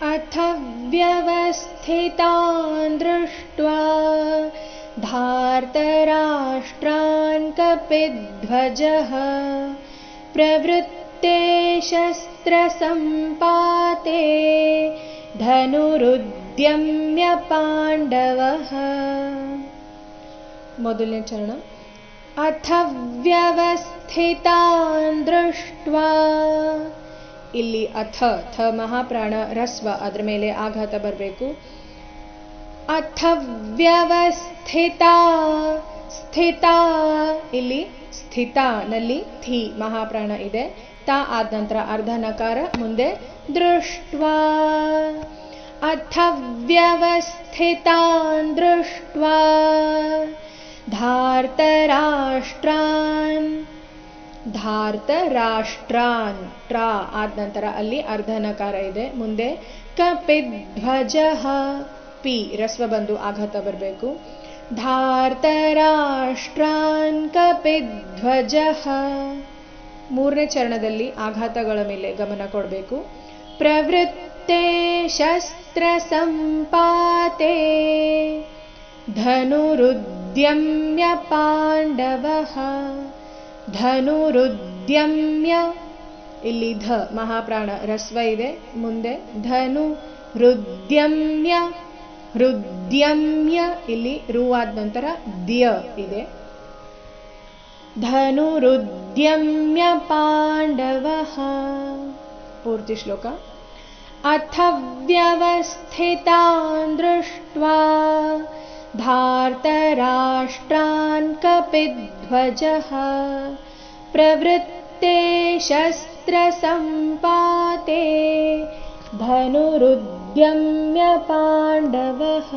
अथ व्यवस्थितान् दृष्ट्वा धार्तराष्ट्रान् कपिध्वजः प्रवृत्ते शस्त्रसम्पाते धनुरुद्यम्य पाण्डवः. ಮೊದಲನೇ ಚರಣ. ಅಥ ವ್ಯವಸ್ಥಿತಾನ್ ದೃಷ್ಟ್ವಾ. ಇಲ್ಲಿ ಅಥ ಥ ಮಹಾಪ್ರಾಣ ರಸ್ವ, ಅದರ ಮೇಲೆ ಆಘಾತ ಬರಬೇಕು. ಅಥ ವ್ಯವಸ್ಥಿತ ಸ್ಥಿತ, ಇಲ್ಲಿ ಸ್ಥಿತ ನಲ್ಲಿ ಥಿ ಮಹಾಪ್ರಾಣ ಇದೆ. ತ ಆದ ನಂತರ ಅರ್ಧ ನಕಾರ, ಮುಂದೆ ದೃಷ್ಟ್ವಾ. ಅಥ ವ್ಯವಸ್ಥಿತಾನ್ ದೃಷ್ಟ್ವಾ ಧಾರ್ತರಾಷ್ಟ್ರಾನ್. ಧಾರ್ತರಾಷ್ಟ್ರಾನ್ ಟ್ರಾ ಆದ ನಂತರ ಅಲ್ಲಿ ಅರ್ಧ ನಕಾರ ಇದೆ, ಮುಂದೆ ಕಪಿಧ್ವಜಃ ಪಿ ರಸ್ವ ಬಂದು ಆಘಾತ ಬರಬೇಕು. ಧಾರ್ತರಾಷ್ಟ್ರಾನ್ ಕಪಿಧ್ವಜಃ. ಮೂರನೇ ಚರಣದಲ್ಲಿ ಆಘಾತಗಳ ಮೇಲೆ ಗಮನ ಕೊಡಬೇಕು. ಪ್ರವೃತ್ತೆ ಶಸ್ತ್ರ ಸಂಪಾತೆ ಧನುರುದ್ಯಮ್ಯ ಪಾಂಡವಃ. ಧನುರುದ್ಯಮ್ಯ, ಇಲ್ಲಿ ಧ ಮಹಾಪ್ರಾಣ ರಸ್ವ ಇದೆ, ಮುಂದೆ ಧನು ರುದ್ಯಮ್ಯ. ರುದ್ಯಮ್ಯ, ಇಲ್ಲಿ ರು ಆದ ನಂತರ ದ್ಯ ಇದೆ. ಧನುರುದ್ಯಮ್ಯ ಪಾಂಡವಃ. ಪೂರ್ತಿ ಶ್ಲೋಕ. ಅಥ ವ್ಯವಸ್ಥಿತಾನ್ ದೃಷ್ಟ್ವಾ ಧಾರ್ತರಾಷ್ಟ್ರಾನ್ ಕಪಿಧ್ವಜಃ ಪ್ರವೃತ್ತೆ ಶಸ್ತ್ರ ಸಂಪಾತೆ ಧನುರುದ್ಯಮ್ಯ ಪಾಂಡವಃ.